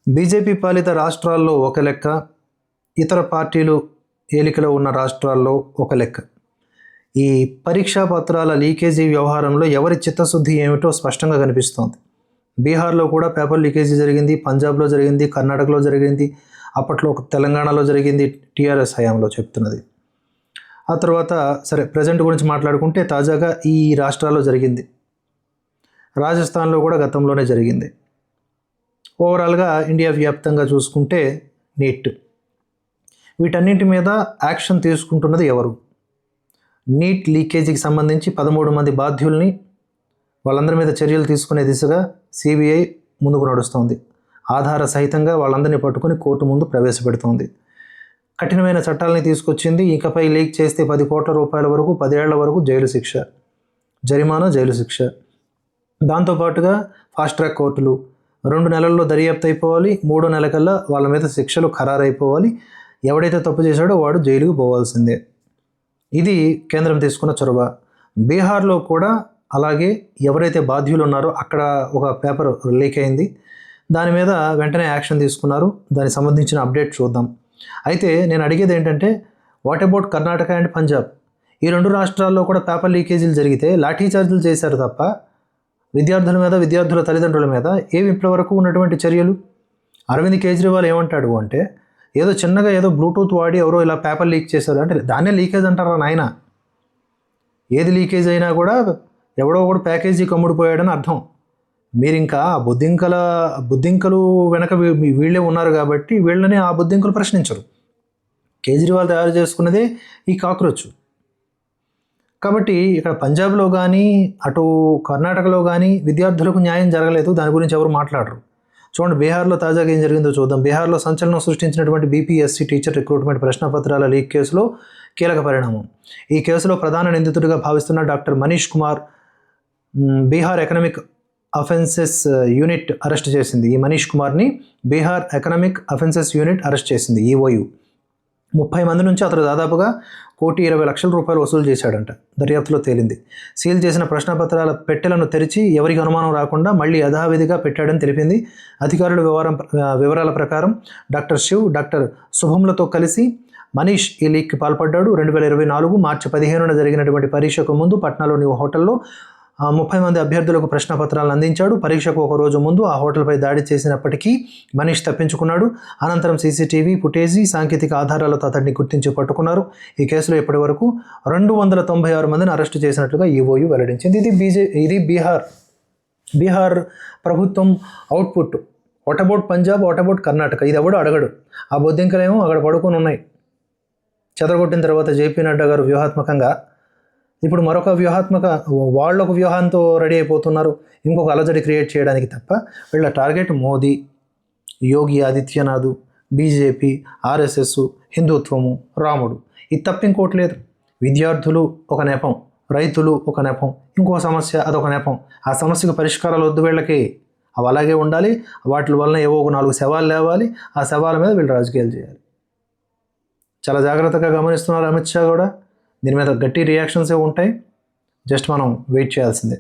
BJP పాలిత రాష్ట్రాల్లో ఒక లెక్క, ఇతర పార్టీలు ఏలికలో ఉన్న రాష్ట్రాల్లో ఒక లెక్క. ఈ పరీక్షా పత్రాల లీకేజీ వ్యవహారంలో ఎవరి చిత్తశుద్ధి ఏమిటో స్పష్టంగా కనిపిస్తోంది. బీహార్లో కూడా పేపర్ లీకేజీ జరిగింది, పంజాబ్లో జరిగింది, కర్ణాటకలో జరిగింది, అప్పట్లో తెలంగాణలో జరిగింది, టీఆర్ఎస్ హయాంలో చెప్తున్నది. ఆ తర్వాత సరే ప్రజెంట్ గురించి మాట్లాడుకుంటే తాజాగా ఈ రాష్ట్రాల్లో జరిగింది. రాజస్థాన్లో కూడా గతంలోనే జరిగింది. ఓవరాల్గా ఇండియా వ్యాప్తంగా చూసుకుంటే నీట్. వీటన్నింటి మీద యాక్షన్ తీసుకుంటున్నది ఎవరు? నీట్ లీకేజీకి సంబంధించి 13 మంది బాధ్యుల్ని వాళ్ళందరి మీద చర్యలు తీసుకునే దిశగా సిబిఐ ముందుకు నడుస్తోంది. ఆధార సహితంగా వాళ్ళందరినీ పట్టుకుని కోర్టు ముందు ప్రవేశపెడుతోంది. కఠినమైన చట్టాలని తీసుకొచ్చింది. ఇకపై లీక్ చేస్తే 10 కోట్ల రూపాయల వరకు 10 ఏళ్ల వరకు జైలు శిక్ష, జరిమానా, జైలు శిక్ష. దాంతోపాటుగా ఫాస్ట్ ట్రాక్ కోర్టులు 2 నెలల్లో దర్యాప్తు అయిపోవాలి, 3వ నెల కల్లా వాళ్ళ మీద శిక్షలు ఖరారైపోవాలి. ఎవడైతే తప్పు చేశాడో వాడు జైలుకు పోవాల్సిందే. ఇది కేంద్రం తీసుకున్న చొరవ. బీహార్లో కూడా అలాగే ఎవరైతే బాధ్యులు ఉన్నారో అక్కడ ఒక పేపర్ లీక్ అయింది. దాని మీద వెంటనే యాక్షన్ తీసుకున్నారు. దానికి సంబంధించిన అప్డేట్ చూద్దాం. అయితే నేను అడిగేది ఏంటంటే, what about Karnataka and Punjab? ఈ 2 రాష్ట్రాల్లో కూడా పేపర్ లీకేజీలు జరిగితే లాఠీ చార్జీలు చేశారు తప్ప విద్యార్థుల మీద, విద్యార్థుల తల్లిదండ్రుల మీద ఏవి ఇప్పటివరకు ఉన్నటువంటి చర్యలు? అరవింద్ కేజ్రీవాల్ ఏమంటాడు అంటే, ఏదో చిన్నగా ఏదో బ్లూటూత్ వాడి ఎవరో ఇలా పేపర్ లీక్ చేశారు అంటే దాన్నే లీకేజ్ అంటారా నాయన? ఏది లీకేజ్ అయినా కూడా ఎవడో కూడా ప్యాకేజీ కమ్ముడిపోయాడని అర్థం. మీరు ఇంకా ఆ బుద్ధింకలు వెనక వీళ్ళే ఉన్నారు కాబట్టి వీళ్ళని ఆ బుద్ధింకలు ప్రశ్నించరు. కేజ్రీవాల్ తయారు చేసుకున్నదే ఈ కాక్రోచ్. కాబట్టి ఇక్కడ పంజాబ్లో కానీ అటు కర్ణాటకలో కానీ విద్యార్థులకు న్యాయం జరగలేదు. దాని గురించి ఎవరు మాట్లాడరు. చూడండి, బీహార్లో తాజాగా ఏం జరిగిందో చూద్దాం. బీహార్లో సంచలనం సృష్టించినటువంటి బీపీఎస్సీ టీచర్ రిక్రూట్మెంట్ ప్రశ్నపత్రాల లీక్ కేసులో కీలక పరిణామం. ఈ కేసులో ప్రధాన నిందితుడిగా భావిస్తున్న doctor Manish Kumar Bihar economic offences unit arrest చేసింది. ఈ మనీష్ కుమార్ని Bihar economic offences unit arrest చేసింది, ఈఓయు. 30 మంది నుంచి అతడు దాదాపుగా 1,20,00,000 రూపాయలు వసూలు చేశాడంట. దర్యాప్తులో తేలింది. సీల్ చేసిన ప్రశ్నపత్రాల పెట్టెలను తెరిచి ఎవరికి అనుమానం రాకుండా మళ్ళీ యథావిధిగా పెట్టాడని తెలిపింది. అధికారుల వివరాల ప్రకారం డాక్టర్ శివ్, డాక్టర్ శుభంలతో కలిసి మనీష్ ఈ లీక్కి పాల్పడ్డాడు. 2024 మార్చి 15న జరిగినటువంటి పరీక్షకు ముందు పట్నాలోని ఓ హోటల్లో 30 మంది అభ్యర్థులకు ప్రశ్నపత్రాలను అందించాడు. పరీక్షకు ఒక రోజు ముందు ఆ హోటల్పై దాడి చేసినప్పటికీ మనీష్ తప్పించుకున్నాడు. అనంతరం సీసీటీవీ ఫుటేజీ, సాంకేతిక ఆధారాలతో అతన్ని గుర్తించి పట్టుకున్నారు. ఈ కేసులో ఇప్పటి వరకు 296 మందిని అరెస్టు చేసినట్లుగా ఈఓయు వెల్లడించింది. ఇది బీహార్ ప్రభుత్వం output. What about Punjab, what about Karnataka? ఇది ఎవడో అడగడు. ఆ బొద్దింకలేమో అక్కడ పడుకొని ఉన్నాయి. చెదరగొట్టిన తర్వాత జేపీ నడ్డా గారు వ్యూహాత్మకంగా ఇప్పుడు మరొక వాళ్ళొక వ్యూహంతో రెడీ అయిపోతున్నారు, ఇంకొక అలజడి క్రియేట్ చేయడానికి తప్ప. వీళ్ళ target Modi, Yogi Adityanath, BJP, RSS, హిందుత్వము, రాముడు. ఇది తప్ప ఇంకోటి లేదు. విద్యార్థులు ఒక నెపం, రైతులు ఒక నెపం, ఇంకో సమస్య అదొక నెపం. ఆ సమస్యకు పరిష్కారాలు వద్దు వీళ్ళకి. అవి అలాగే ఉండాలి. వాటి వలన ఏవో ఒక 4 శవాలు లేవాలి. ఆ శవాల మీద వీళ్ళు రాజకీయాలు చేయాలి. చాలా జాగ్రత్తగా గమనిస్తున్నారు అమిత్ షా కూడా. దీని మీద గట్టి రియాక్షన్సే ఉంటాయి. జస్ట్ మనం వెయిట్ చేయాల్సిందే.